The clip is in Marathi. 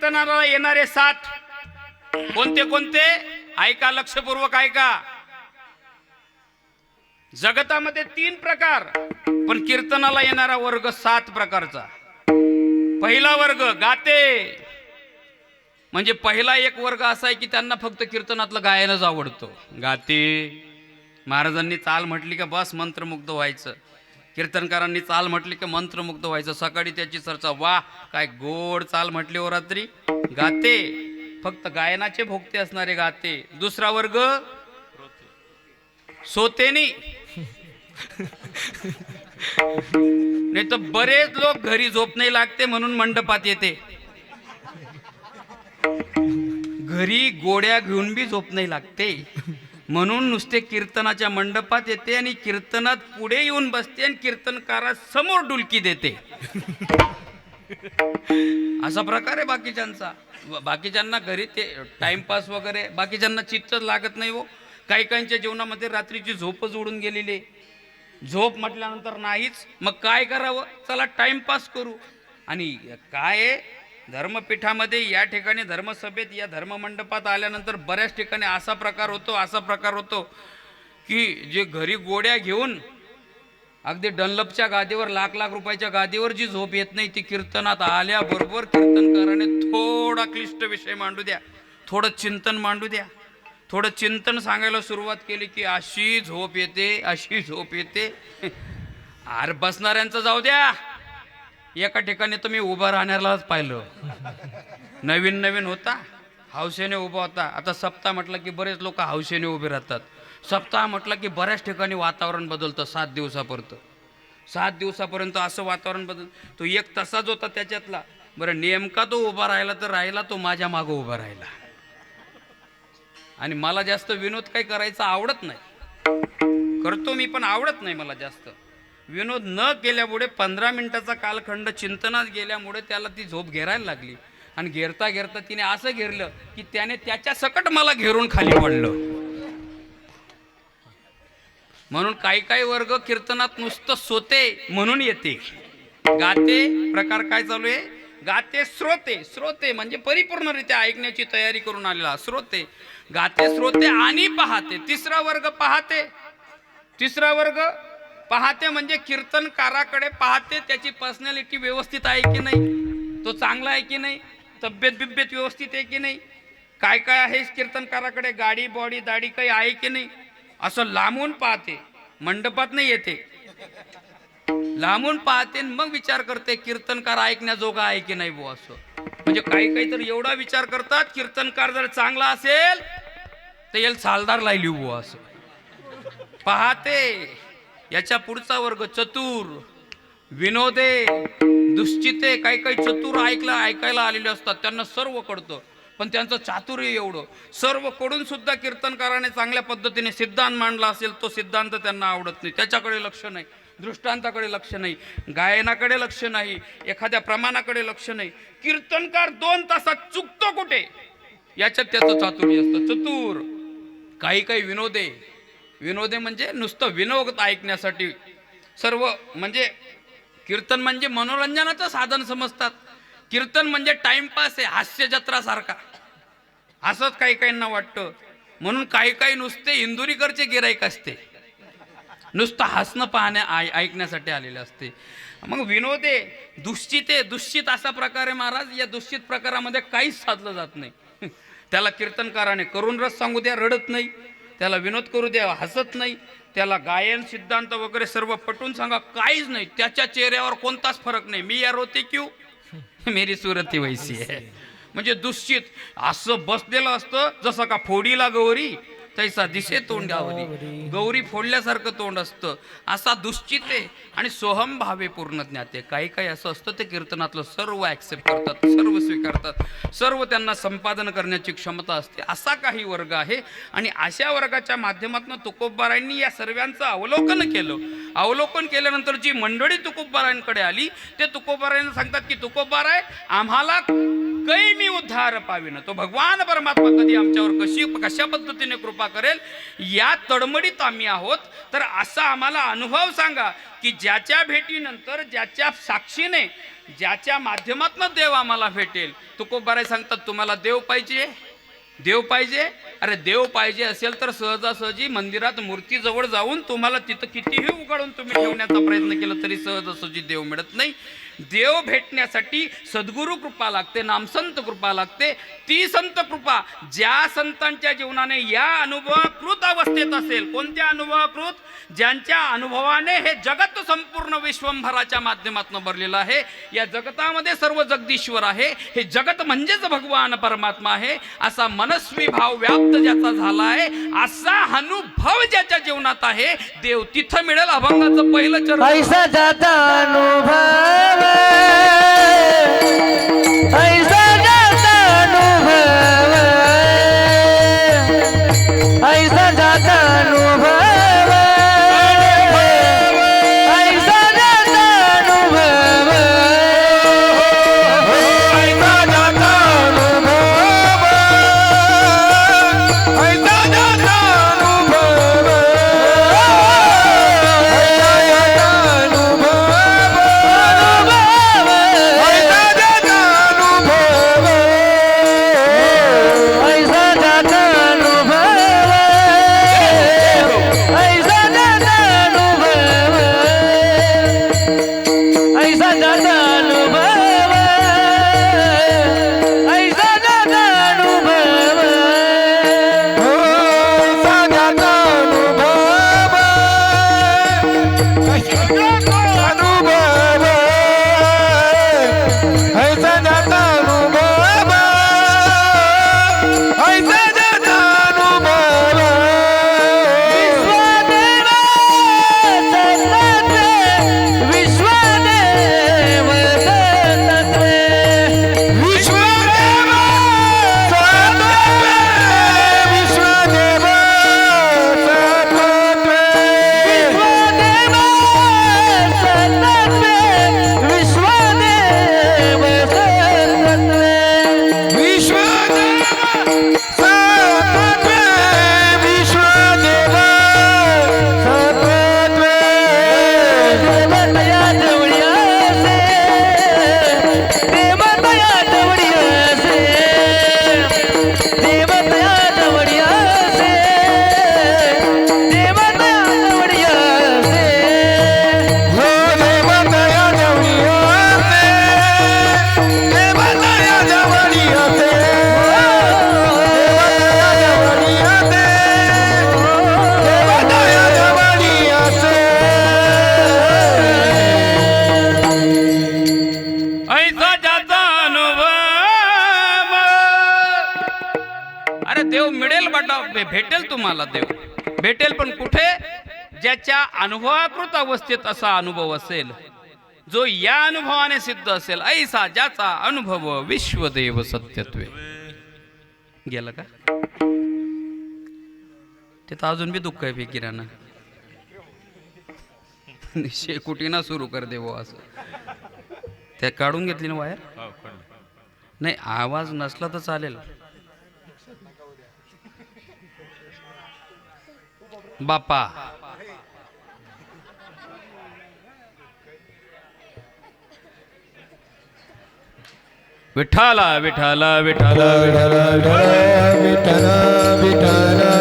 कीर्तनाला येणारे 7 कोणते कोणते ऐका, लक्षपूर्वक ऐका. जगतामध्ये 3 प्रकार, पण कीर्तनाला येणारा वर्ग 7 प्रकारचा. पहिला वर्ग गाते, म्हणजे पहिला एक वर्ग असा आहे की त्यांना फक्त कीर्तनातलं गायनच आवडतं. गाते, महाराजांनी चाल म्हटली का बस मंत्रमुग्ध व्हायचं, कीर्तनकारांनी चाल म्हटली की मंत्रमुग्ध व्हायचं. सकाळी त्याची चर्चा, वा काय गोड चाल म्हटली हो रात्री. गाते, फक्त गायनाचे भोगते असणारे गाते. दुसरा वर्ग सोतेनी, नाही तर बरेच लोक घरी झोप नाही लागते म्हणून मंडपात येते. घरी गोड्या घेऊन बी झोप नाही लागते म्हणून नुसते कीर्तनाच्या मंडपात येते आणि कीर्तनात पुढे येऊन बसते आणि कीर्तनकारा समोर डुलकी देते. असा प्रकार आहे बाकीच्यांचा. बाकीच्यांना घरी ते टाइमपास वगैरे, बाकीच्यांना चित्तच लागत नाही हो. काही काहींच्या जीवनामध्ये रात्रीची झोपच उडून गेलेली. झोप म्हटल्यानंतर नाहीच, मग काय करावं, चला टाइमपास करू. आणि काय धर्मपीठामध्ये, या ठिकाणी धर्मसभेत, या धर्ममंडपात आल्यानंतर बऱ्याच ठिकाणी असा प्रकार होतो की जे घरी गोड्या घेऊन अगदी डनलपच्या गादीवर, लाख लाख रुपयाच्या गादीवर जी झोप येत नाही, ती कीर्तनात आल्याबरोबर कीर्तनकाराने थोडा क्लिष्ट विषय मांडू द्या, थोडं चिंतन मांडू द्या, थोडं चिंतन सांगायला सुरुवात केली की अशी झोप येते, अशी झोप येते. अरे बसणाऱ्यांचं जाऊ द्या, एका ठिकाणी तुम्ही उभं राहण्यालाच पाहिलं. नवीन नवीन होता, हौसेने उभा होता. आता सप्ताह म्हटलं की बरेच लोक हौसेने उभे राहतात. सप्ताह म्हटलं की बऱ्याच ठिकाणी वातावरण बदलतं. 7 दिवसापर्यंत असं वातावरण तो 1 तासाच होता त्याच्यातला. बरं, नेमका तो उभा राहिला तर राहिला, तो माझ्या मागं उभा राहिला. आणि मला जास्त विनोद काही करायचा आवडत नाही, करतो मी पण आवडत नाही मला जास्त विनोद न केल्यामुळे 15 मिनिटाचा कालखंड चिंतनात गेल्यामुळे त्याला ती झोप घेरायला लागली. आणि घेरता घेरता तिने असं घेरलं की त्याने त्याच्या सकट मला घेरून खाली पडलं. म्हणून काही काही वर्ग कीर्तनात नुसतं सोते म्हणून येते. गाते प्रकार काय चालू आहे, गाते श्रोते म्हणजे परिपूर्णरित्या ऐकण्याची तयारी करून आलेला श्रोते. गाते, श्रोते आणि पाहते. तिसरा वर्ग पाहते म्हणजे कीर्तनकाराकडे पाहते, त्याची पर्सनॅलिटी व्यवस्थित आहे की नाही, तो चांगला आहे की नाही, तब्येत बिब्येत व्यवस्थित आहे की नाही, काय काय आहे कीर्तनकाराकडे, गाडी बॉडी दाढी काही आहे की नाही, असं लांबून पाहते. मंडपात नाही येते, लांबून पाहते मग विचार करते कीर्तनकार ऐकण्याजोगा आहे की नाही बुवा. असं म्हणजे काही तर एवढा विचार करतात, कीर्तनकार जर चांगला असेल तर याला सालदार लायली बुवा. असं पाहते. याच्या पुढचा वर्ग चतुर, विनोदे, दुश्चिते. काही चतुर ऐकायला आलेले असतात, त्यांना सर्व कळतं, पण त्यांचं चातुर्य एवढं. सर्व कडून सुद्धा कीर्तनकाराने चांगल्या पद्धतीने सिद्धांत मांडला असेल, तो सिद्धांत त्यांना आवडत नाही, त्याच्याकडे लक्ष नाही, दृष्टांताकडे लक्ष नाही, गायनाकडे लक्ष नाही, एखाद्या प्रमाणाकडे लक्ष नाही. कीर्तनकार 2 तासात चुकतो कुठे, याच्यात त्याचं चातुर्य असतं. चतुर. काही विनोदे म्हणजे नुसतं विनोद ऐकण्यासाठी. सर्व म्हणजे कीर्तन म्हणजे मनोरंजनाचं साधन समजतात. कीर्तन म्हणजे टाइमपास आहे, हास्य जत्रा सारखा, असंच काहींना वाटतं. म्हणून काही नुसते इंदुरीकरचे गिराईक असते, नुसतं हसणं ऐकण्यासाठी आलेले असते. मग विनोदे, दुश्चित असा प्रकार आहे महाराज. या दुश्चित प्रकारामध्ये काहीच साधलं जात नाही. त्याला कीर्तनकाराने करून रस सांगू द्या, रडत नाही, त्याला विनोद करू द्या, हसत नाही, त्याला गायन सिद्धांत वगैरे सर्व पटवून सांगा, काहीच नाही, त्याच्या चेहऱ्यावर कोणताच फरक नाही. मी या रोते क्यू मेरी सूरत वैसी आहे. म्हणजे दुश्चित असं बसलेलं असतं जसं का फोडीला गौरी तैसा दिसे तोंडावरी. गौरी फोडल्यासारखं तोंड असतं, असा दुश्चित आहे. आणि सोहम भावे पूर्ण ज्ञाते. काही असं असतं ते कीर्तनातलं सर्व ॲक्सेप्ट करतात, सर्व स्वीकारतात, सर्व त्यांना संपादन करण्याची क्षमता असते. असा काही वर्ग आहे. आणि अशा वर्गाच्या माध्यमातून तुकोबारायांनी या सर्वांचं अवलोकन केल्यानंतर जी मंडळी तुकोबारायांकडे आली, ते तुकोबारायांना सांगतात की तुकोबाराय, आम्हाला काही मी जीवोद्धार पाविन. तो भगवान परमात्मा कधी आमच्यावर कशा पद्धतीने कृपा करेल या तडमडीत आम्ही आहोत. तर असा आम्हाला अनुभव सांगा की ज्याच्या भेटीनंतर, ज्याच्या साक्षीने, ज्याच्या माध्यमातून देव आम्हाला भेटेल. तुकोबाराय सांगतात तुम्हाला देव पाहिजे, देव पाहिजे. अरे देव पाहिजे असेल तर सहजासहजी मंदिरात मूर्तीजवळ जाऊन तुम्हाला तिथं कितीही उघडून तुम्ही ठेवण्याचा प्रयत्न केला तरी सहजासहजी देव मिळत नाही. देव भेटण्यासाठी सद्गुरु कृपा लागते, नामसंत कृपा लागते. ती संत कृपा ज्या संतांच्या जीवनाने या अनुभवाकृत अवस्थेत असेल. कोणत्या अनुभवाकृत? ज्यांच्या अनुभवाने हे जगत संपूर्ण विश्वंभराच्या माध्यमातून भरलेलं आहे. या जगतामध्ये सर्व जगदीश्वर आहे. हे जगत म्हणजेच भगवान परमात्मा आहे. असा मनस्वी भाव व्याप्त ज्याचा झाला आहे, असा अनुभव ज्याच्या जीवनात आहे, देव तिथं मिळेल. अभंगाचं पहिलं चरण ऐसा जाता अनुभव, ऐसा जाता अनुभव, ऐसा जाता अनुभव, ऐसा जाता अनुभव, ऐसा जाता अनुभव, ऐसा जाता अनुभव, भेटेल तुम्हाला देव भेटेल. पण कुठे? ज्याच्या अनुभवाकृत अवस्थेत असा अनुभव असेल, जो या अनुभवाने सिद्ध असेल. ऐसा ज्याचा अनुभव विश्वदेव सत्यत्वे. गेलं का? तिथं अजून बी दुःख आहे फिकिरानं. शेकुटीना सुरू कर देव असं. त्या काढून घेतली ना वायर? नाही, आवाज नसला तर चालेल. बापा विठाला विठाला विठाला विठाला विठाला विठाला